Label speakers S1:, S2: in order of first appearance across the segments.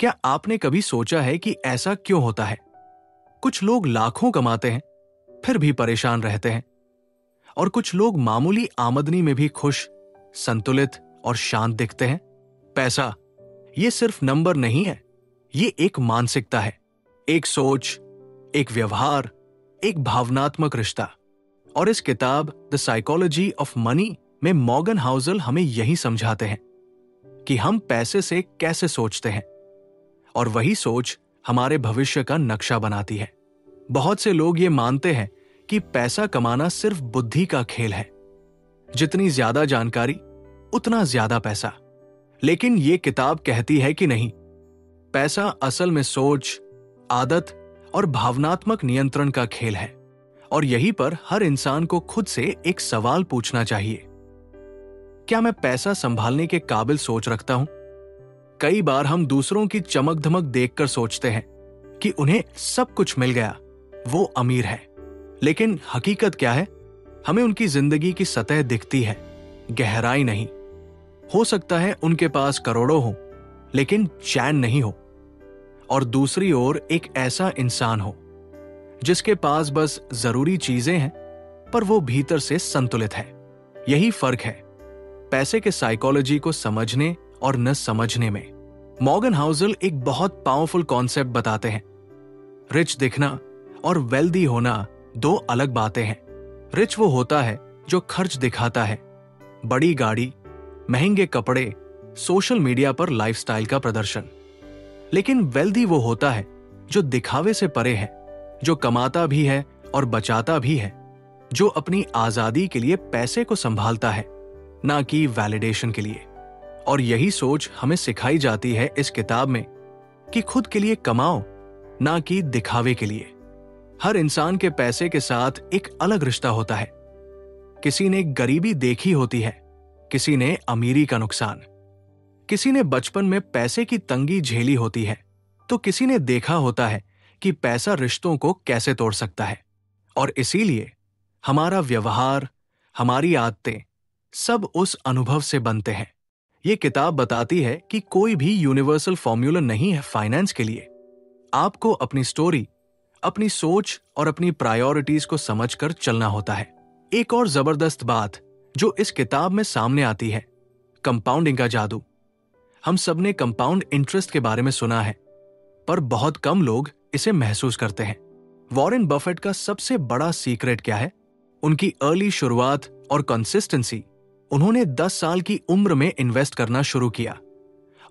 S1: क्या आपने कभी सोचा है कि ऐसा क्यों होता है? कुछ लोग लाखों कमाते हैं फिर भी परेशान रहते हैं, और कुछ लोग मामूली आमदनी में भी खुश, संतुलित और शांत दिखते हैं। पैसा ये सिर्फ नंबर नहीं है, ये एक मानसिकता है, एक सोच, एक व्यवहार, एक भावनात्मक रिश्ता। और इस किताब द साइकोलॉजी ऑफ मनी में मॉर्गन हाउसल हमें यही समझाते हैं कि हम पैसे से कैसे सोचते हैं, और वही सोच हमारे भविष्य का नक्शा बनाती है। बहुत से लोग ये मानते हैं कि पैसा कमाना सिर्फ बुद्धि का खेल है, जितनी ज्यादा जानकारी उतना ज्यादा पैसा। लेकिन ये किताब कहती है कि नहीं, पैसा असल में सोच, आदत और भावनात्मक नियंत्रण का खेल है। और यहीं पर हर इंसान को खुद से एक सवाल पूछना चाहिए, क्या मैं पैसा संभालने के काबिल सोच रखता हूं? कई बार हम दूसरों की चमक धमक देखकर सोचते हैं कि उन्हें सब कुछ मिल गया, वो अमीर है। लेकिन हकीकत क्या है? हमें उनकी जिंदगी की सतह दिखती है, गहराई नहीं। हो सकता है उनके पास करोड़ों हो, लेकिन चैन नहीं हो। और दूसरी ओर एक ऐसा इंसान हो जिसके पास बस जरूरी चीजें हैं, पर वो भीतर से संतुलित है। यही फर्क है पैसे के साइकोलॉजी को समझने और न समझने में। मॉर्गन हाउसल एक बहुत पावरफुल कॉन्सेप्ट बताते हैं। रिच दिखना और वेल्दी होना दो अलग बातें हैं। रिच वो होता है जो खर्च दिखाता है, बड़ी गाड़ी, महंगे कपड़े, सोशल मीडिया पर लाइफस्टाइल का प्रदर्शन। लेकिन वेल्दी वो होता है जो दिखावे से परे है, जो कमाता भी है और बचाता भी है, जो अपनी आजादी के लिए पैसे को संभालता है, ना कि वैलिडेशन के लिए। और यही सोच हमें सिखाई जाती है इस किताब में कि खुद के लिए कमाओ, ना कि दिखावे के लिए। हर इंसान के पैसे के साथ एक अलग रिश्ता होता है। किसी ने गरीबी देखी होती है, किसी ने अमीरी का नुकसान, किसी ने बचपन में पैसे की तंगी झेली होती है, तो किसी ने देखा होता है कि पैसा रिश्तों को कैसे तोड़ सकता है। और इसीलिए हमारा व्यवहार, हमारी आदतें सब उस अनुभव से बनते हैं। ये किताब बताती है कि कोई भी यूनिवर्सल फॉर्मूला नहीं है फाइनेंस के लिए। आपको अपनी स्टोरी, अपनी सोच और अपनी प्रायोरिटीज को समझकर चलना होता है। एक और जबरदस्त बात जो इस किताब में सामने आती है, कंपाउंडिंग का जादू। हम सबने कंपाउंड इंटरेस्ट के बारे में सुना है, पर बहुत कम लोग इसे महसूस करते हैं। वॉरेन बफेट का सबसे बड़ा सीक्रेट क्या है? उनकी अर्ली शुरुआत और कंसिस्टेंसी। उन्होंने 10 साल की उम्र में इन्वेस्ट करना शुरू किया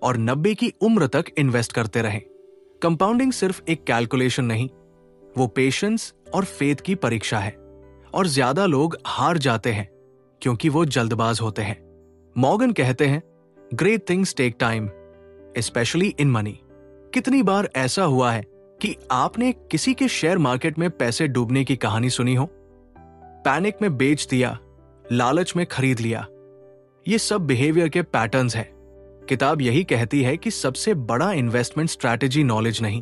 S1: और 90 की उम्र तक इन्वेस्ट करते रहे। कंपाउंडिंग सिर्फ एक कैलकुलेशन नहीं, वो पेशेंस और फेथ की परीक्षा है। और ज्यादा लोग हार जाते हैं क्योंकि वो जल्दबाज होते हैं। मॉर्गन कहते हैं, great things take time, specially in money. कितनी बार ऐसा हुआ है कि आपने किसी के शेयर मार्केट में पैसे डूबने की कहानी सुनी हो? पैनिक में बेच दिया, लालच में खरीद लिया। ये सब बिहेवियर के पैटर्न्स हैं। किताब यही कहती है कि सबसे बड़ा इन्वेस्टमेंट स्ट्रैटेजी नॉलेज नहीं,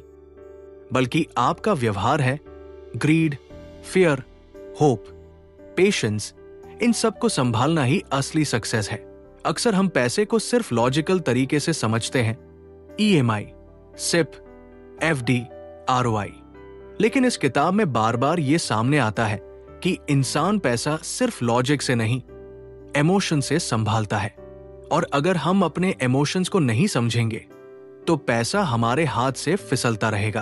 S1: बल्कि आपका व्यवहार है। ग्रीड, फियर, होप, पेशेंस, इन सब को संभालना ही असली सक्सेस है। अक्सर हम पैसे को सिर्फ लॉजिकल तरीके से समझते हैं, EMI, सिप, FD, ROI। लेकिन इस किताब में बार बार ये सामने आता है कि इंसान पैसा सिर्फ लॉजिक से नहीं, इमोशन से संभालता है। और अगर हम अपने इमोशंस को नहीं समझेंगे तो पैसा हमारे हाथ से फिसलता रहेगा।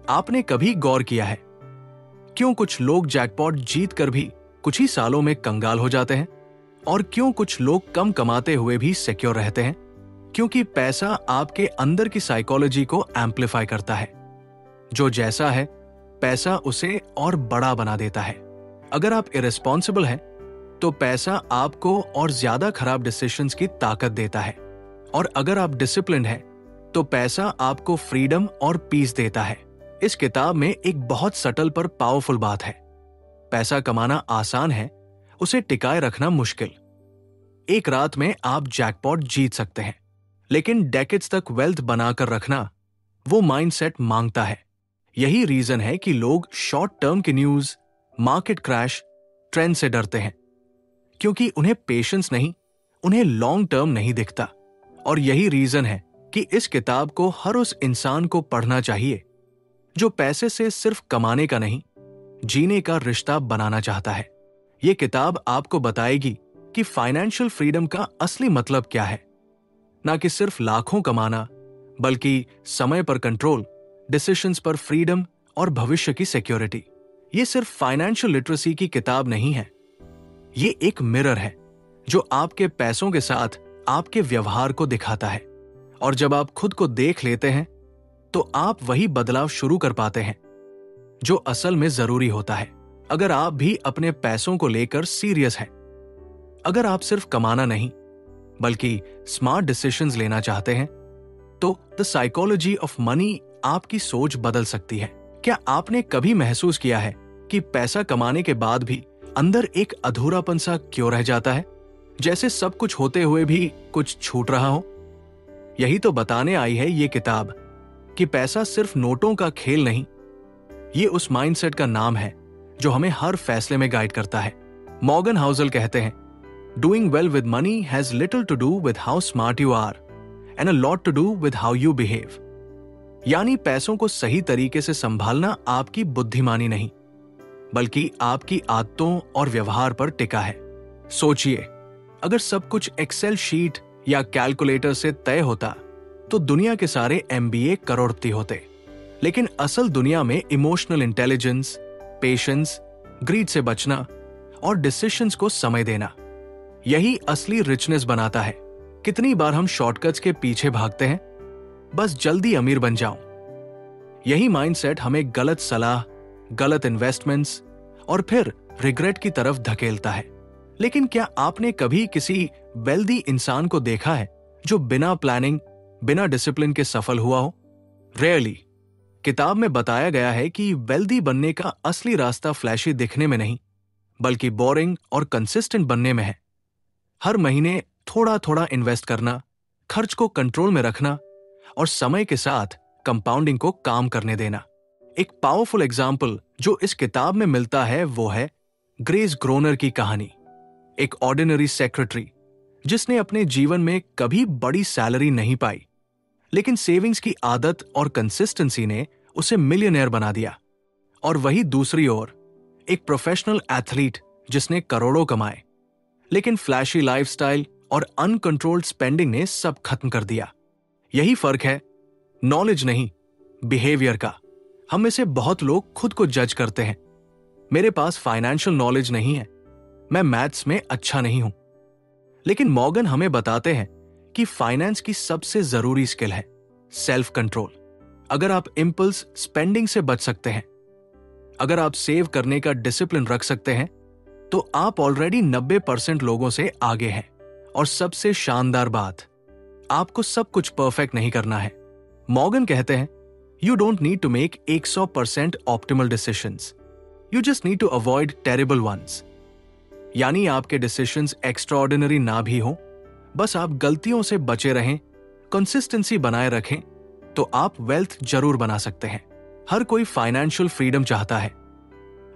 S1: आपने कभी गौर किया है क्यों कुछ लोग जैकपॉट जीत कर भी कुछ ही सालों में कंगाल हो जाते हैं? और क्यों कुछ लोग कम कमाते हुए भी सिक्योर रहते हैं? क्योंकि पैसा आपके अंदर की साइकोलॉजी को एम्पलीफाई करता है। जो जैसा है, पैसा उसे और बड़ा बना देता है। अगर आप इरेस्पॉन्सिबल हैं, तो पैसा आपको और ज्यादा खराब डिसीजंस की ताकत देता है। और अगर आप डिसिप्लिन्ड हैं, तो पैसा आपको फ्रीडम और पीस देता है। इस किताब में एक बहुत सटल पर पावरफुल बात है। पैसा कमाना आसान है, उसे टिकाए रखना मुश्किल। एक रात में आप जैकपॉट जीत सकते हैं, लेकिन डेकेड्स तक वेल्थ बनाकर रखना, वो माइंडसेट मांगता है। यही रीजन है कि लोग शॉर्ट टर्म की न्यूज, मार्केट क्रैश, ट्रेंड से डरते हैं, क्योंकि उन्हें पेशेंस नहीं, उन्हें लॉन्ग टर्म नहीं दिखता। और यही रीजन है कि इस किताब को हर उस इंसान को पढ़ना चाहिए जो पैसे से सिर्फ कमाने का नहीं, जीने का रिश्ता बनाना चाहता है। यह किताब आपको बताएगी कि फाइनेंशियल फ्रीडम का असली मतलब क्या है। ना कि सिर्फ लाखों कमाना, बल्कि समय पर कंट्रोल, डिसीजंस पर फ्रीडम और भविष्य की सिक्योरिटी। यह सिर्फ फाइनेंशियल लिटरेसी की किताब नहीं है, ये एक मिरर है जो आपके पैसों के साथ आपके व्यवहार को दिखाता है। और जब आप खुद को देख लेते हैं तो आप वही बदलाव शुरू कर पाते हैं जो असल में जरूरी होता है। अगर आप भी अपने पैसों को लेकर सीरियस हैं, अगर आप सिर्फ कमाना नहीं बल्कि स्मार्ट डिसीजंस लेना चाहते हैं, तो द साइकोलॉजी ऑफ मनी आपकी सोच बदल सकती है। क्या आपने कभी महसूस किया है कि पैसा कमाने के बाद भी अंदर एक अधूरापन सा क्यों रह जाता है, जैसे सब कुछ होते हुए भी कुछ छूट रहा हो? यही तो बताने आई है ये किताब कि पैसा सिर्फ नोटों का खेल नहीं, ये उस माइंडसेट का नाम है जो हमें हर फैसले में गाइड करता है। मॉर्गन हाउसल कहते हैं, doing well with money has little to do with how smart you are and a lot to do with how you behave. यानी पैसों को सही तरीके से संभालना आपकी बुद्धिमानी नहीं, बल्कि आपकी आदतों और व्यवहार पर टिका है। सोचिए, अगर सब कुछ एक्सेल शीट या कैलकुलेटर से तय होता तो दुनिया के सारे MBA करोड़पति होते। लेकिन असल दुनिया में इमोशनल इंटेलिजेंस, पेशेंस, ग्रीड से बचना और डिसीजंस को समय देना, यही असली रिचनेस बनाता है। कितनी बार हम शॉर्टकट्स के पीछे भागते हैं, बस जल्दी अमीर बन जाऊं। यही माइंडसेट हमें गलत सलाह, गलत इन्वेस्टमेंट्स और फिर रिग्रेट की तरफ धकेलता है। लेकिन क्या आपने कभी किसी वेल्दी इंसान को देखा है जो बिना प्लानिंग, बिना डिसिप्लिन के सफल हुआ हो? रेयरली। किताब में बताया गया है कि वेल्दी बनने का असली रास्ता फ्लैशी दिखने में नहीं, बल्कि बोरिंग और कंसिस्टेंट बनने में है। हर महीने थोड़ा थोड़ा इन्वेस्ट करना, खर्च को कंट्रोल में रखना और समय के साथ कंपाउंडिंग को काम करने देना। एक पावरफुल एग्जाम्पल जो इस किताब में मिलता है वो है ग्रेस ग्रोनर की कहानी। एक ऑर्डिनरी सेक्रेटरी जिसने अपने जीवन में कभी बड़ी सैलरी नहीं पाई, लेकिन सेविंग्स की आदत और कंसिस्टेंसी ने उसे मिलियनेयर बना दिया। और वही दूसरी ओर एक प्रोफेशनल एथलीट जिसने करोड़ों कमाए, लेकिन फ्लैशी लाइफस्टाइल और अनकंट्रोल्ड स्पेंडिंग ने सब खत्म कर दिया। यही फर्क है, नॉलेज नहीं, बिहेवियर का। हम में से बहुत लोग खुद को जज करते हैं, मेरे पास फाइनेंशियल नॉलेज नहीं है, मैं मैथ्स में अच्छा नहीं हूं। लेकिन मॉर्गन हमें बताते हैं कि फाइनेंस की सबसे जरूरी स्किल है सेल्फ कंट्रोल। अगर आप इंपल्स स्पेंडिंग से बच सकते हैं, अगर आप सेव करने का डिसिप्लिन रख सकते हैं, तो आप ऑलरेडी 90% लोगों से आगे हैं। और सबसे शानदार बात, आपको सब कुछ परफेक्ट नहीं करना है। मॉर्गन कहते हैं, you don't need to make 100% optimal decisions, you just need to avoid terrible ones. यानी आपके डिसीजंस एक्स्ट्राऑर्डिनरी ना भी हो, बस आप गलतियों से बचे रहें, कंसिस्टेंसी बनाए रखें, तो आप वेल्थ जरूर बना सकते हैं। हर कोई फाइनेंशियल फ्रीडम चाहता है,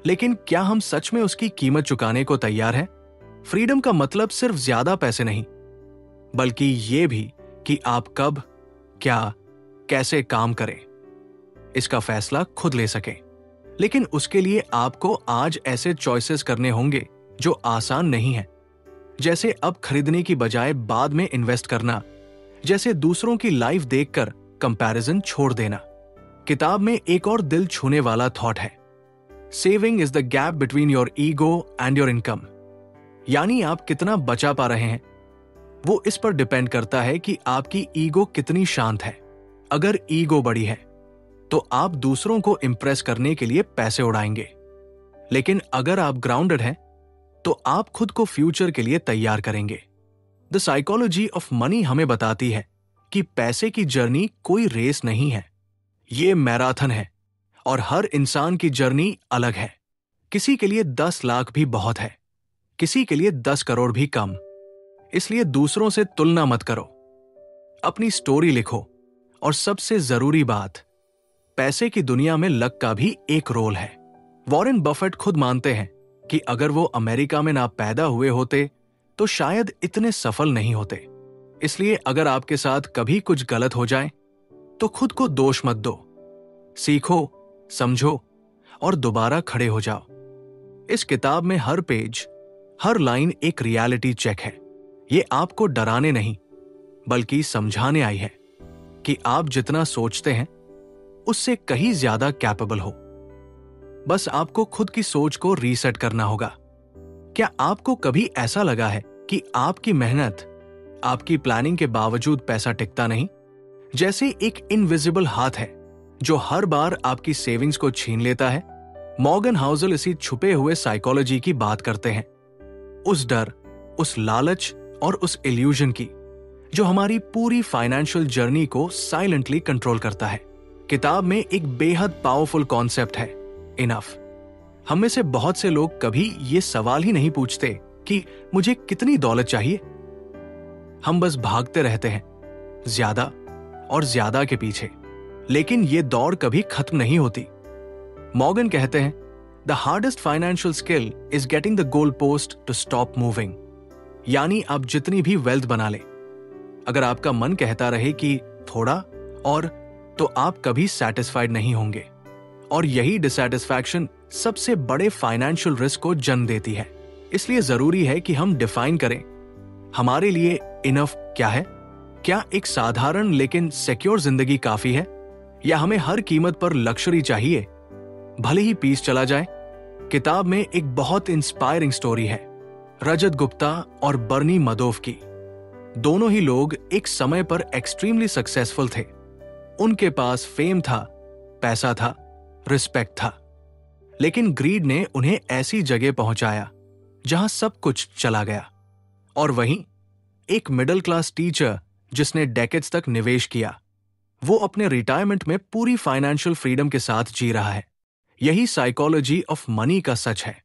S1: लेकिन क्या हम सच में उसकी कीमत चुकाने को तैयार हैं? फ्रीडम का मतलब सिर्फ ज्यादा पैसे नहीं, बल्कि यह भी कि आप कब, क्या, कैसे काम करें, इसका फैसला खुद ले सकें। लेकिन उसके लिए आपको आज ऐसे चॉइसेस करने होंगे जो आसान नहीं है, जैसे अब खरीदने की बजाय बाद में इन्वेस्ट करना, जैसे दूसरों की लाइफ देखकर कंपैरिजन छोड़ देना। किताब में एक और दिल छूने वाला थॉट है, saving is the gap between your ego and your income. यानी आप कितना बचा पा रहे हैं, वो इस पर डिपेंड करता है कि आपकी ईगो कितनी शांत है। अगर ईगो बड़ी है तो आप दूसरों को इंप्रेस करने के लिए पैसे उड़ाएंगे, लेकिन अगर आप ग्राउंडेड हैं तो आप खुद को फ्यूचर के लिए तैयार करेंगे। द साइकोलॉजी ऑफ मनी हमें बताती है कि पैसे की जर्नी कोई रेस नहीं है, ये मैराथन है और हर इंसान की जर्नी अलग है। किसी के लिए 10 लाख भी बहुत है, किसी के लिए 10 करोड़ भी कम। इसलिए दूसरों से तुलना मत करो, अपनी स्टोरी लिखो। और सबसे जरूरी बात, पैसे की दुनिया में लक का भी एक रोल है। वॉरेन बफेट खुद मानते हैं कि अगर वो अमेरिका में ना पैदा हुए होते तो शायद इतने सफल नहीं होते। इसलिए अगर आपके साथ कभी कुछ गलत हो जाए तो खुद को दोष मत दो। सीखो, समझो और दोबारा खड़े हो जाओ। इस किताब में हर पेज, हर लाइन एक रियलिटी चेक है। ये आपको डराने नहीं बल्कि समझाने आई है कि आप जितना सोचते हैं उससे कहीं ज्यादा कैपेबल हो। बस आपको खुद की सोच को रीसेट करना होगा। क्या आपको कभी ऐसा लगा है कि आपकी मेहनत, आपकी प्लानिंग के बावजूद पैसा टिकता नहीं? जैसे एक इनविजिबल हाथ है जो हर बार आपकी सेविंग्स को छीन लेता है। मॉर्गन हाउसल इसी छुपे हुए साइकोलॉजी की बात करते हैं, उस डर, उस लालच और उस इल्यूजन की जो हमारी पूरी फाइनेंशियल जर्नी को साइलेंटली कंट्रोल करता है। किताब में एक बेहद पावरफुल कॉन्सेप्ट है, इनफ। हम में से बहुत से लोग कभी ये सवाल ही नहीं पूछते कि मुझे कितनी दौलत चाहिए। हम बस भागते रहते हैं ज्यादा और ज्यादा के पीछे, लेकिन ये दौड़ कभी खत्म नहीं होती। मॉर्गन कहते हैं, the hardest financial skill is getting the goal post to stop moving. यानी आप जितनी भी वेल्थ बना ले, अगर आपका मन कहता रहे कि थोड़ा और, तो आप कभी सेटिस्फाइड नहीं होंगे। और यही डिसैटिस्फैक्शन सबसे बड़े फाइनेंशियल रिस्क को जन्म देती है। इसलिए जरूरी है कि हम डिफाइन करें हमारे लिए इनफ क्या है। क्या एक साधारण लेकिन सिक्योर जिंदगी काफी है, या हमें हर कीमत पर लक्जरी चाहिए भले ही पीस चला जाए? किताब में एक बहुत इंस्पायरिंग स्टोरी है रजत गुप्ता और बर्नी मदोफ की। दोनों ही लोग एक समय पर एक्सट्रीमली सक्सेसफुल थे। उनके पास फेम था, पैसा था, रिस्पेक्ट था, लेकिन ग्रीड ने उन्हें ऐसी जगह पहुंचाया जहां सब कुछ चला गया। और वहीं एक मिडिल क्लास टीचर जिसने डेकेड्स तक निवेश किया, वो अपने रिटायरमेंट में पूरी फाइनेंशियल फ्रीडम के साथ जी रहा है। यही साइकोलॉजी ऑफ मनी का सच है।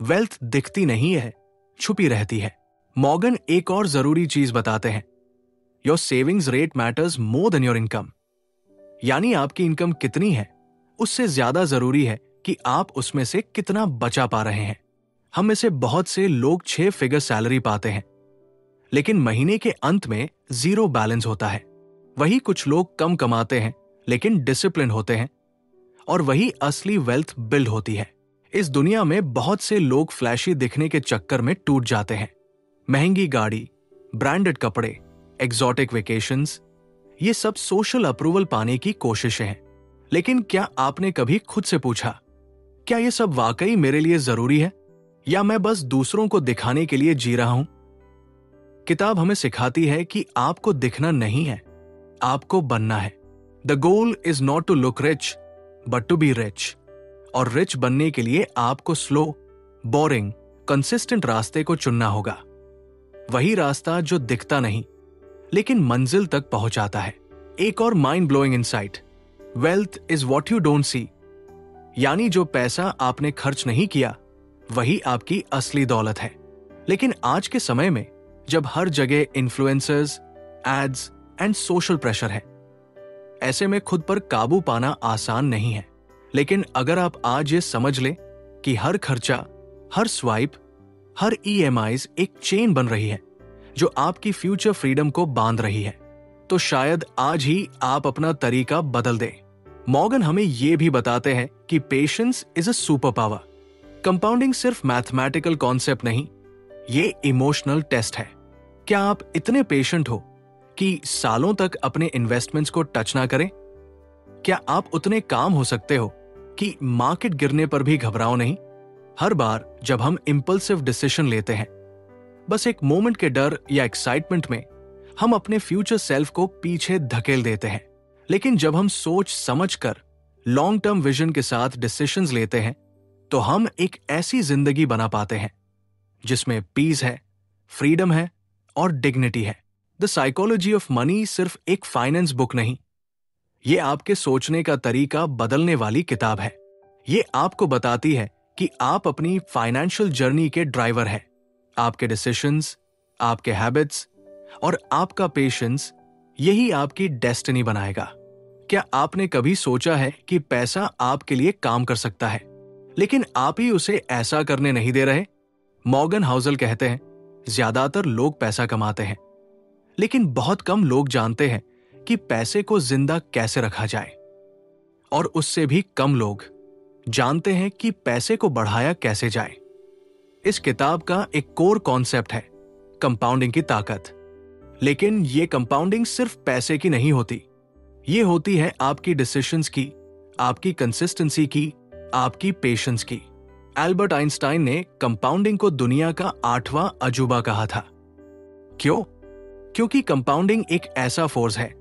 S1: वेल्थ दिखती नहीं है, छुपी रहती है। मॉर्गन एक और जरूरी चीज बताते हैं, your savings rate matters more than your income. यानी आपकी इनकम कितनी है उससे ज्यादा जरूरी है कि आप उसमें से कितना बचा पा रहे हैं। हम में से बहुत से लोग 6 फिगर सैलरी पाते हैं, लेकिन महीने के अंत में जीरो बैलेंस होता है। वही कुछ लोग कम कमाते हैं लेकिन डिसिप्लिन होते हैं, और वही असली वेल्थ बिल्ड होती है। इस दुनिया में बहुत से लोग फ्लैशी दिखने के चक्कर में टूट जाते हैं। महंगी गाड़ी, ब्रांडेड कपड़े, एग्जॉटिक वेकेशंस, ये सब सोशल अप्रूवल पाने की कोशिशें हैं। लेकिन क्या आपने कभी खुद से पूछा, क्या ये सब वाकई मेरे लिए जरूरी है, या मैं बस दूसरों को दिखाने के लिए जी रहा हूं? किताब हमें सिखाती है कि आपको दिखना नहीं है, आपको बनना है। The goal is not to look rich but to be rich. और रिच बनने के लिए आपको स्लो, बोरिंग, कंसिस्टेंट रास्ते को चुनना होगा। वही रास्ता जो दिखता नहीं लेकिन मंजिल तक पहुंचाता है। एक और mind blowing insight, wealth is what you don't see. यानी जो पैसा आपने खर्च नहीं किया वही आपकी असली दौलत है। लेकिन आज के समय में जब हर जगह influencers, ads and social pressure है, ऐसे में खुद पर काबू पाना आसान नहीं है। लेकिन अगर आप आज ये समझ लें कि हर खर्चा, हर स्वाइप, हर ईएमआईज एक चेन बन रही है जो आपकी फ्यूचर फ्रीडम को बांध रही है, तो शायद आज ही आप अपना तरीका बदल दें। मॉर्गन हमें यह भी बताते हैं कि patience is a super power. Compounding सिर्फ मैथमेटिकल कॉन्सेप्ट नहीं, ये इमोशनल टेस्ट है। क्या आप इतने पेशेंट हो कि सालों तक अपने इन्वेस्टमेंट्स को टच ना करें? क्या आप उतने काम हो सकते हो कि मार्केट गिरने पर भी घबराओ नहीं? हर बार जब हम इंपल्सिव डिसीजन लेते हैं, बस एक मोमेंट के डर या एक्साइटमेंट में हम अपने फ्यूचर सेल्फ को पीछे धकेल देते हैं। लेकिन जब हम सोच समझकर लॉन्ग टर्म विजन के साथ डिसीजंस लेते हैं, तो हम एक ऐसी जिंदगी बना पाते हैं जिसमें पीस है, फ्रीडम है और डिग्निटी है। द साइकोलॉजी ऑफ मनी सिर्फ एक फाइनेंस बुक नहीं, ये आपके सोचने का तरीका बदलने वाली किताब है। ये आपको बताती है कि आप अपनी फाइनेंशियल जर्नी के ड्राइवर हैं। आपके डिसीजंस, आपके हैबिट्स और आपका पेशेंस, यही आपकी डेस्टिनी बनाएगा। क्या आपने कभी सोचा है कि पैसा आपके लिए काम कर सकता है, लेकिन आप ही उसे ऐसा करने नहीं दे रहे? मॉर्गन हाउसल कहते हैं, ज्यादातर लोग पैसा कमाते हैं लेकिन बहुत कम लोग जानते हैं कि पैसे को जिंदा कैसे रखा जाए, और उससे भी कम लोग जानते हैं कि पैसे को बढ़ाया कैसे जाए। इस किताब का एक कोर कॉन्सेप्ट है कंपाउंडिंग की ताकत। लेकिन यह कंपाउंडिंग सिर्फ पैसे की नहीं होती, ये होती है आपकी डिसीजंस की, आपकी कंसिस्टेंसी की, आपकी पेशेंस की। एल्बर्ट आइंस्टाइन ने कंपाउंडिंग को दुनिया का 8वां अजूबा कहा था। क्यों? क्योंकि कंपाउंडिंग एक ऐसा फोर्स है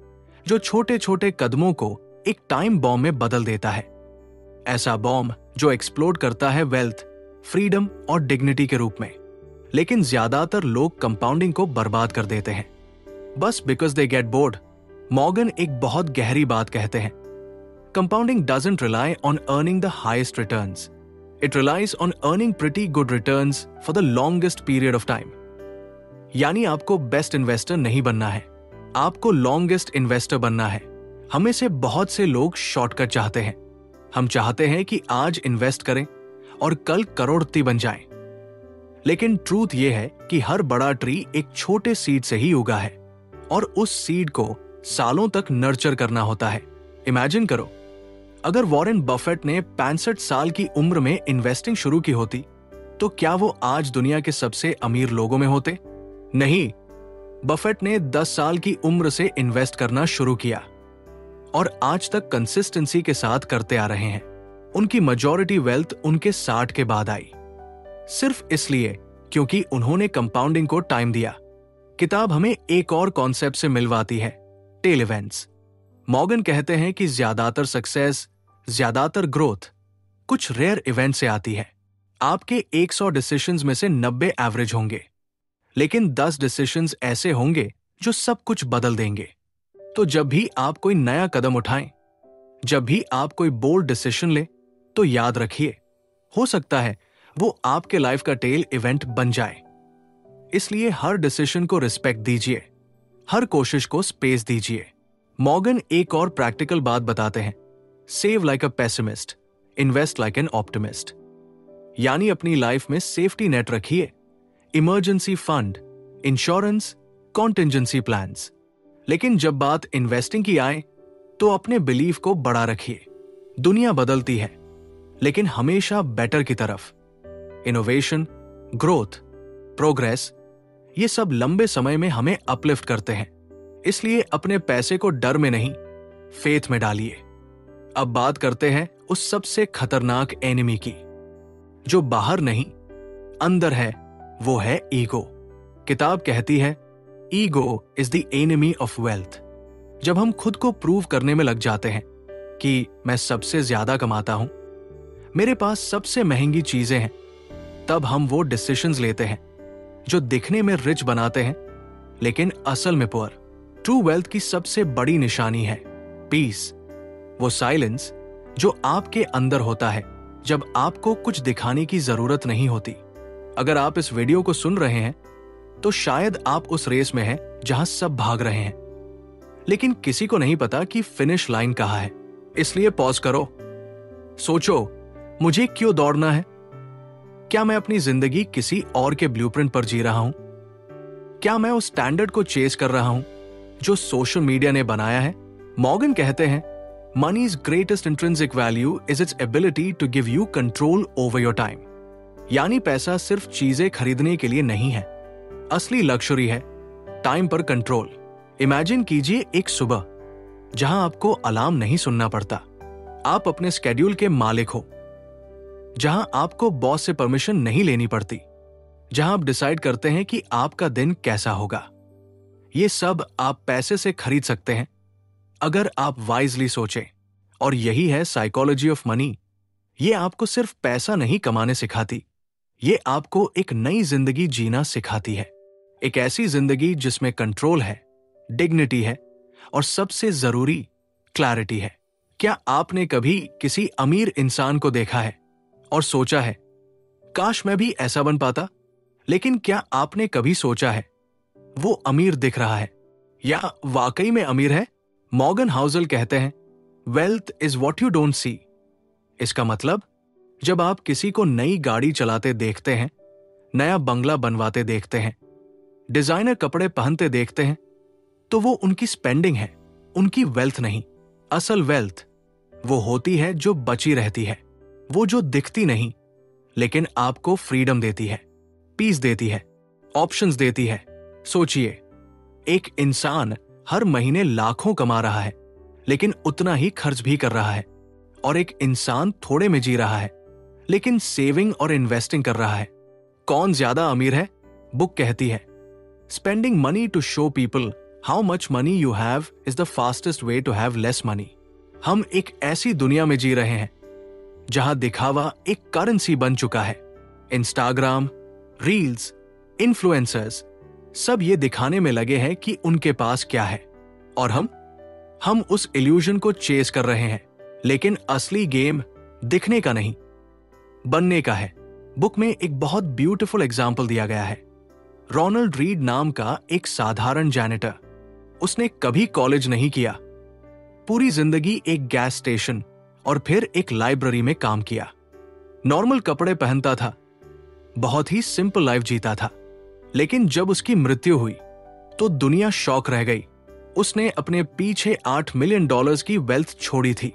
S1: जो छोटे छोटे कदमों को एक टाइम बॉम्ब में बदल देता है। ऐसा बॉम्ब जो एक्सप्लोड करता है वेल्थ, फ्रीडम और डिग्निटी के रूप में। लेकिन ज्यादातर लोग कंपाउंडिंग को बर्बाद कर देते हैं बस because they get bored. Morgan एक बहुत गहरी बात कहते हैं, compounding doesn't rely on earning the highest returns, it relies on earning pretty good returns for the longest period of time. यानी आपको बेस्ट इन्वेस्टर नहीं बनना है, आपको लॉन्गेस्ट इन्वेस्टर बनना है। हमें से बहुत से लोग शॉर्टकट चाहते हैं। हम चाहते हैं कि आज इन्वेस्ट करें और कल करोड़पति बन जाएं। लेकिन ट्रूथ यह है कि हर बड़ा ट्री एक छोटे सीड से ही उगा है और उस सीड को सालों तक नर्चर करना होता है। इमेजिन करो, अगर वॉरेन बफेट ने 65 साल की उम्र में इन्वेस्टिंग शुरू की होती तो क्या वो आज दुनिया के सबसे अमीर लोगों में होते? नहीं, बफेट ने 10 साल की उम्र से इन्वेस्ट करना शुरू किया और आज तक कंसिस्टेंसी के साथ करते आ रहे हैं। उनकी मेजॉरिटी वेल्थ उनके 60 के बाद आई, सिर्फ इसलिए क्योंकि उन्होंने कंपाउंडिंग को टाइम दिया। किताब हमें एक और कॉन्सेप्ट से मिलवाती है, टेल इवेंट्स। मॉर्गन कहते हैं कि ज्यादातर सक्सेस, ज्यादातर ग्रोथ कुछ रेयर इवेंट से आती है। आपके 100 डिसीजंस में से 90 एवरेज होंगे, लेकिन 10 डिसीजंस ऐसे होंगे जो सब कुछ बदल देंगे। तो जब भी आप कोई नया कदम उठाएं, जब भी आप कोई बोल्ड डिसीजन ले, तो याद रखिए, हो सकता है वो आपके लाइफ का टेल इवेंट बन जाए। इसलिए हर डिसीजन को रिस्पेक्ट दीजिए, हर कोशिश को स्पेस दीजिए। मॉर्गन एक और प्रैक्टिकल बात बताते हैं, save like a pessimist, invest like an optimist. यानी अपनी लाइफ में सेफ्टी नेट रखिए, इमरजेंसी फंड, इंश्योरेंस, कॉन्टिंजेंसी प्लान्स। लेकिन जब बात इन्वेस्टिंग की आए तो अपने बिलीफ को बड़ा रखिए। दुनिया बदलती है, लेकिन हमेशा बेटर की तरफ। इनोवेशन, ग्रोथ, प्रोग्रेस, ये सब लंबे समय में हमें अपलिफ्ट करते हैं। इसलिए अपने पैसे को डर में नहीं, फेथ में डालिए। अब बात करते हैं उस सबसे खतरनाक एनिमी की, जो बाहर नहीं अंदर है, वो है ईगो। किताब कहती है, ego is the enemy of wealth. जब हम खुद को प्रूव करने में लग जाते हैं कि मैं सबसे ज्यादा कमाता हूं, मेरे पास सबसे महंगी चीजें हैं, तब हम वो डिसीजंस लेते हैं जो दिखने में रिच बनाते हैं लेकिन असल में पुअर। ट्रू वेल्थ की सबसे बड़ी निशानी है पीस, वो साइलेंस जो आपके अंदर होता है जब आपको कुछ दिखाने की जरूरत नहीं होती। अगर आप इस वीडियो को सुन रहे हैं तो शायद आप उस रेस में हैं जहां सब भाग रहे हैं, लेकिन किसी को नहीं पता कि फिनिश लाइन कहां है। इसलिए पॉज करो, सोचो, मुझे क्यों दौड़ना है? क्या मैं अपनी जिंदगी किसी और के ब्लूप्रिंट पर जी रहा हूं? क्या मैं उस स्टैंडर्ड को चेस कर रहा हूं जो सोशल मीडिया ने बनाया है? मॉर्गन कहते हैं, money's greatest intrinsic value is its ability to give you control over your time. यानी पैसा सिर्फ चीजें खरीदने के लिए नहीं है, असली लक्ष्य है टाइम पर कंट्रोल। इमेजिन कीजिए एक सुबह जहां आपको अलार्म नहीं सुनना पड़ता, आप अपने स्केड्यूल के मालिक हो, जहां आपको बॉस से परमिशन नहीं लेनी पड़ती, जहां आप डिसाइड करते हैं कि आपका दिन कैसा होगा। ये सब आप पैसे से खरीद सकते हैं अगर आप वाइजली सोचें। और यही है साइकोलॉजी ऑफ मनी। ये आपको सिर्फ पैसा नहीं कमाने सिखाती, ये आपको एक नई जिंदगी जीना सिखाती है। एक ऐसी जिंदगी जिसमें कंट्रोल है, डिग्निटी है और सबसे जरूरी क्लैरिटी है। क्या आपने कभी किसी अमीर इंसान को देखा है और सोचा है, काश मैं भी ऐसा बन पाता? लेकिन क्या आपने कभी सोचा है, वो अमीर दिख रहा है या वाकई में अमीर है? मॉर्गन हाउसल कहते हैं, wealth is what you don't see. इसका मतलब, जब आप किसी को नई गाड़ी चलाते देखते हैं, नया बंगला बनवाते देखते हैं, डिजाइनर कपड़े पहनते देखते हैं, तो वो उनकी स्पेंडिंग है, उनकी वेल्थ नहीं। असल वेल्थ वो होती है जो बची रहती है, वो जो दिखती नहीं लेकिन आपको फ्रीडम देती है, पीस देती है, ऑप्शंस देती है। सोचिए, एक इंसान हर महीने लाखों कमा रहा है लेकिन उतना ही खर्च भी कर रहा है, और एक इंसान थोड़े में जी रहा है लेकिन सेविंग और इन्वेस्टिंग कर रहा है। कौन ज्यादा अमीर है? बुक कहती है, spending money to show people how much money you have is the fastest way to have less money. हम एक ऐसी दुनिया में जी रहे हैं जहां दिखावा एक करेंसी बन चुका है। इंस्टाग्राम, रील्स, इन्फ्लुएंसर्स सब ये दिखाने में लगे हैं कि उनके पास क्या है, और हम उस इल्यूजन को चेस कर रहे हैं। लेकिन असली गेम दिखने का नहीं, बनने का है। बुक में एक बहुत ब्यूटीफुल एग्जाम्पल दिया गया है। रोनाल्ड रीड नाम का एक साधारण जैनिटर, उसने कभी कॉलेज नहीं किया, पूरी जिंदगी एक गैस स्टेशन और फिर एक लाइब्रेरी में काम किया। नॉर्मल कपड़े पहनता था, बहुत ही सिंपल लाइफ जीता था। लेकिन जब उसकी मृत्यु हुई तो दुनिया शॉक रह गई। उसने अपने पीछे $8 मिलियन की वेल्थ छोड़ी थी।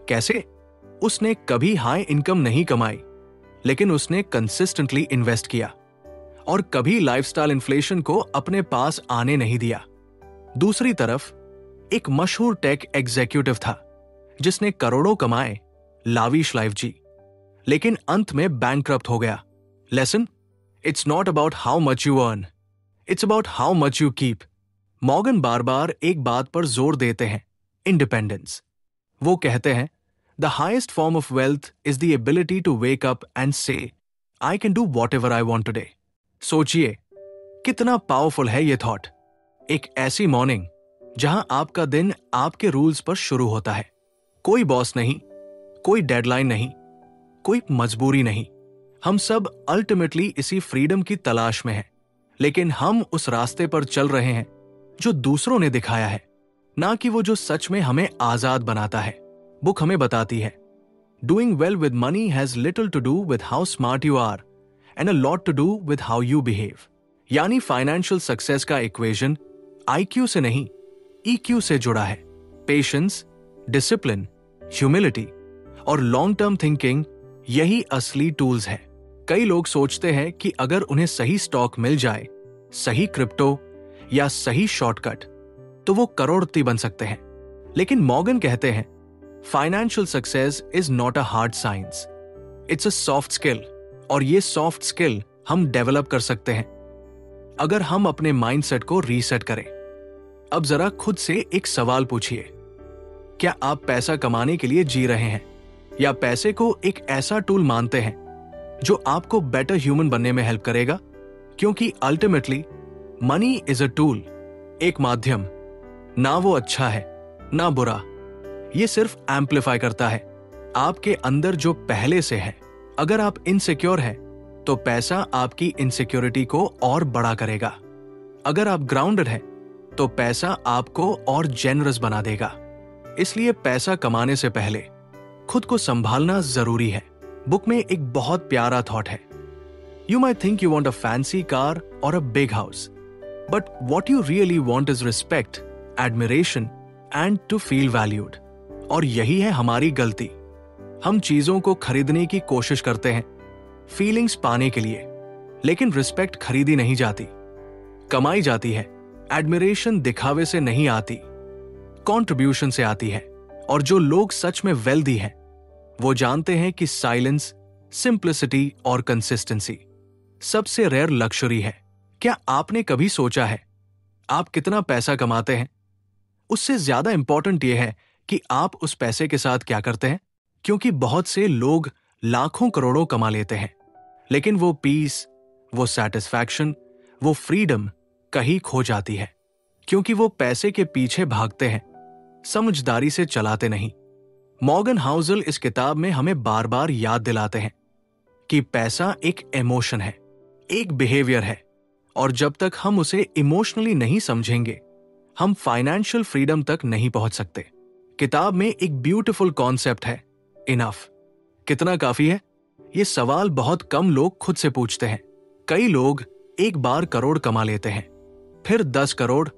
S1: कैसे? उसने कभी हाई इनकम नहीं कमाई, लेकिन उसने कंसिस्टेंटली इन्वेस्ट किया और कभी लाइफस्टाइल इन्फ्लेशन को अपने पास आने नहीं दिया। दूसरी तरफ एक मशहूर टेक एग्जीक्यूटिव था जिसने करोड़ों कमाए, लाविश लाइफ जी, लेकिन अंत में बैंकक्रप्ट हो गया। Lesson, it's not about how much you earn, it's about how much you keep. Morgan बार बार एक बात पर जोर देते हैं, इंडिपेंडेंस। वो कहते हैं, the highest form of wealth is the ability to wake up and say I can do whatever I want today. सोचिए, कितना पावरफुल है ये थॉट। एक ऐसी मॉर्निंग जहां आपका दिन आपके रूल्स पर शुरू होता है। कोई बॉस नहीं, कोई डेडलाइन नहीं, कोई मजबूरी नहीं। हम सब अल्टीमेटली इसी फ्रीडम की तलाश में हैं, लेकिन हम उस रास्ते पर चल रहे हैं जो दूसरों ने दिखाया है, ना कि वो जो सच में हमें आजाद बनाता है। बुक हमें बताती है, doing well with money has little to do with how smart you are and a lot to do with how you behave. यानी फाइनेंशियल सक्सेस का इक्वेशन IQ से नहीं, EQ से जुड़ा है। पेशेंस, डिसिप्लिन, ह्यूमिलिटी और लॉन्ग टर्म थिंकिंग, यही असली टूल्स है। कई लोग सोचते हैं कि अगर उन्हें सही स्टॉक मिल जाए, सही क्रिप्टो या सही शॉर्टकट, तो वो करोड़पति बन सकते हैं। लेकिन मॉर्गन कहते हैं, financial success is not a hard science, it's a soft skill, और ये सॉफ्ट स्किल हम डेवलप कर सकते हैं अगर हम अपने माइंडसेट को रीसेट करें। अब जरा खुद से एक सवाल पूछिए, क्या आप पैसा कमाने के लिए जी रहे हैं या पैसे को एक ऐसा टूल मानते हैं जो आपको बेटर ह्यूमन बनने में हेल्प करेगा? क्योंकि ultimately money is a tool, एक माध्यम। ना वो अच्छा है ना बुरा, ये सिर्फ एम्पलीफाई करता है आपके अंदर जो पहले से है। अगर आप इनसिक्योर हैं तो पैसा आपकी इनसिक्योरिटी को और बड़ा करेगा। अगर आप ग्राउंडेड हैं तो पैसा आपको और जेनरस बना देगा। इसलिए पैसा कमाने से पहले खुद को संभालना जरूरी है। बुक में एक बहुत प्यारा थॉट है, you might think you want a fancy car और a big house, but what you really want is respect, admiration and to feel valued. और यही है हमारी गलती। हम चीजों को खरीदने की कोशिश करते हैं फीलिंग्स पाने के लिए, लेकिन रिस्पेक्ट खरीदी नहीं जाती, कमाई जाती है। एडमिरेशन दिखावे से नहीं आती, कंट्रीब्यूशन से आती है। और जो लोग सच में वेल्दी हैं वो जानते हैं कि साइलेंस, सिंप्लिसिटी और कंसिस्टेंसी सबसे रेयर लक्जरी है। क्या आपने कभी सोचा है आप कितना पैसा कमाते हैं? उससे ज्यादा इंपॉर्टेंट यह है कि आप उस पैसे के साथ क्या करते हैं। क्योंकि बहुत से लोग लाखों करोड़ों कमा लेते हैं, लेकिन वो पीस, वो सैटिस्फैक्शन, वो फ्रीडम कहीं खो जाती है, क्योंकि वो पैसे के पीछे भागते हैं, समझदारी से चलाते नहीं। मॉर्गन हाउसल इस किताब में हमें बार बार याद दिलाते हैं कि पैसा एक इमोशन है, एक बिहेवियर है, और जब तक हम उसे इमोशनली नहीं समझेंगे हम फाइनेंशियल फ्रीडम तक नहीं पहुंच सकते। किताब में एक ब्यूटीफुल कॉन्सेप्ट है, इनफ। कितना काफी है? ये सवाल बहुत कम लोग खुद से पूछते हैं। कई लोग एक बार करोड़ कमा लेते हैं, फिर 10 करोड़,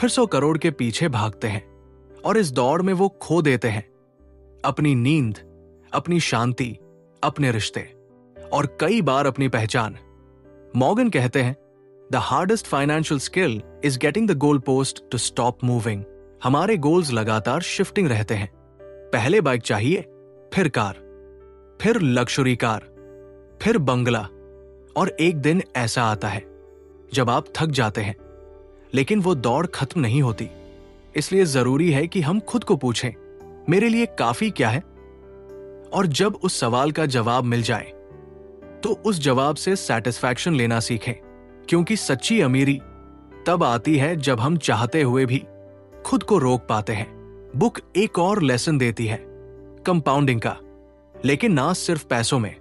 S1: फिर 100 करोड़ के पीछे भागते हैं और इस दौड़ में वो खो देते हैं अपनी नींद, अपनी शांति, अपने रिश्ते और कई बार अपनी पहचान। मॉर्गन कहते हैं, the hardest financial skill is getting the goal post to stop moving. हमारे गोल्स लगातार शिफ्टिंग रहते हैं। पहले बाइक चाहिए, फिर कार, फिर लग्जरी कार, फिर बंगला, और एक दिन ऐसा आता है जब आप थक जाते हैं, लेकिन वो दौड़ खत्म नहीं होती। इसलिए जरूरी है कि हम खुद को पूछें, मेरे लिए काफी क्या है? और जब उस सवाल का जवाब मिल जाए तो उस जवाब से सेटिस्फैक्शन लेना सीखें, क्योंकि सच्ची अमीरी तब आती है जब हम चाहते हुए भी खुद को रोक पाते हैं। बुक एक और लेसन देती है कंपाउंडिंग का, लेकिन ना सिर्फ पैसों में,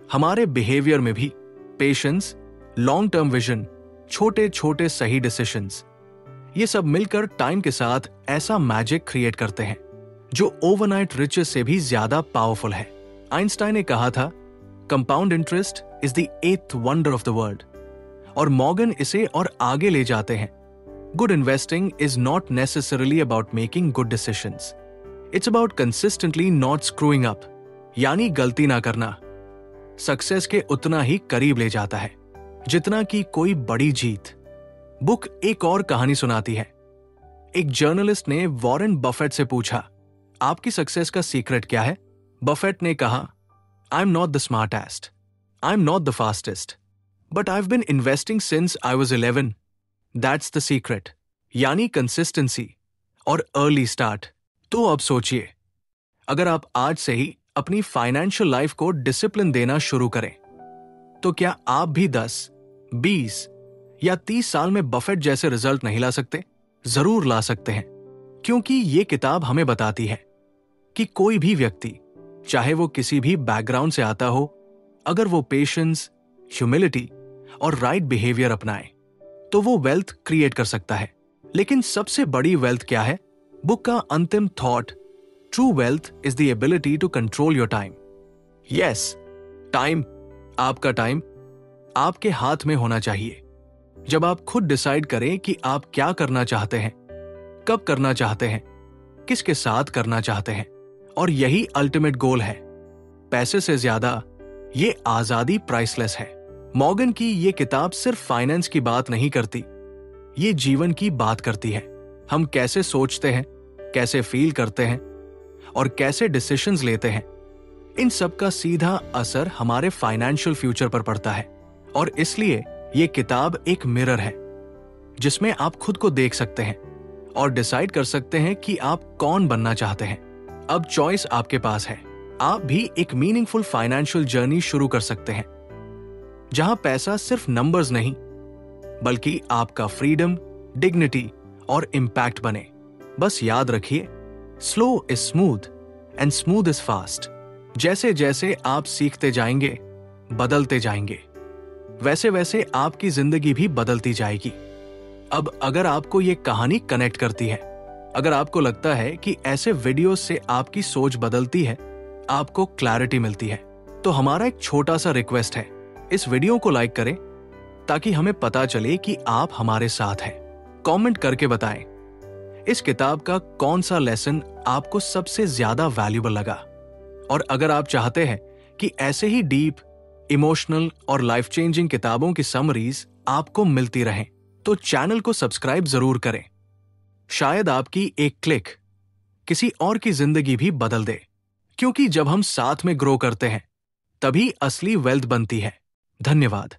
S1: हमारे बिहेवियर में भी। पेशेंस, लॉन्ग टर्म विजन, छोटे छोटे सही डिसीजंस, ये सब मिलकर टाइम के साथ ऐसा मैजिक क्रिएट करते हैं जो ओवरनाइट रिचेस से भी ज्यादा पावरफुल है। आइंस्टाइन ने कहा था, compound interest is the 8th wonder of the world, और मॉर्गन इसे और आगे ले जाते हैं। Good investing is not necessarily about making good decisions, it's about consistently not screwing up, यानी गलती ना करना सक्सेस के उतना ही करीब ले जाता है जितना कि कोई बड़ी जीत। बुक एक और कहानी सुनाती है। एक जर्नलिस्ट ने वॉरेन बफेट से पूछा, आपकी सक्सेस का सीक्रेट क्या है? बफेट ने कहा, I am not the smartest, I am not the fastest, but I have been investing since I was 11, that's the secret. यानी कंसिस्टेंसी और अर्ली स्टार्ट। तो अब सोचिए, अगर आप आज से ही अपनी फाइनेंशियल लाइफ को डिसिप्लिन देना शुरू करें, तो क्या आप भी 10, 20 या 30 साल में बफेट जैसे रिजल्ट नहीं ला सकते? जरूर ला सकते हैं, क्योंकि ये किताब हमें बताती है कि कोई भी व्यक्ति, चाहे वो किसी भी बैकग्राउंड से आता हो, अगर वो पेशेंस, ह्यूमिलिटी और राइट बिहेवियर अपनाए तो वो वेल्थ क्रिएट कर सकता है। लेकिन सबसे बड़ी वेल्थ क्या है? बुक का अंतिम thought, true wealth is the ability to control your time. Yes, time, आपका टाइम आपके हाथ में होना चाहिए। जब आप खुद डिसाइड करें कि आप क्या करना चाहते हैं, कब करना चाहते हैं, किसके साथ करना चाहते हैं, और यही अल्टीमेट गोल है। पैसे से ज्यादा ये आजादी प्राइसलेस है। मॉर्गन की ये किताब सिर्फ फाइनेंस की बात नहीं करती, ये जीवन की बात करती है। हम कैसे सोचते हैं, कैसे फील करते हैं और कैसे डिसीजंस लेते हैं, इन सब का सीधा असर हमारे फाइनेंशियल फ्यूचर पर पड़ता है। और इसलिए ये किताब एक मिरर है जिसमें आप खुद को देख सकते हैं और डिसाइड कर सकते हैं कि आप कौन बनना चाहते हैं। अब चॉइस आपके पास है। आप भी एक मीनिंगफुल फाइनेंशियल जर्नी शुरू कर सकते हैं, जहां पैसा सिर्फ नंबर्स नहीं, बल्कि आपका फ्रीडम, डिग्निटी और इंपैक्ट बने। बस याद रखिए, slow is smooth and smooth is fast. जैसे जैसे आप सीखते जाएंगे, बदलते जाएंगे, वैसे वैसे आपकी जिंदगी भी बदलती जाएगी। अब अगर आपको ये कहानी कनेक्ट करती है, अगर आपको लगता है कि ऐसे वीडियोस से आपकी सोच बदलती है, आपको क्लैरिटी मिलती है, तो हमारा एक छोटा सा रिक्वेस्ट है, इस वीडियो को लाइक करें ताकि हमें पता चले कि आप हमारे साथ हैं। कमेंट करके बताएं इस किताब का कौन सा लेसन आपको सबसे ज्यादा वैल्यूएबल लगा। और अगर आप चाहते हैं कि ऐसे ही डीप, इमोशनल और लाइफ चेंजिंग किताबों की समरीज आपको मिलती रहें, तो चैनल को सब्सक्राइब जरूर करें। शायद आपकी एक क्लिक किसी और की जिंदगी भी बदल दे, क्योंकि जब हम साथ में ग्रो करते हैं तभी असली वेल्थ बनती है। धन्यवाद।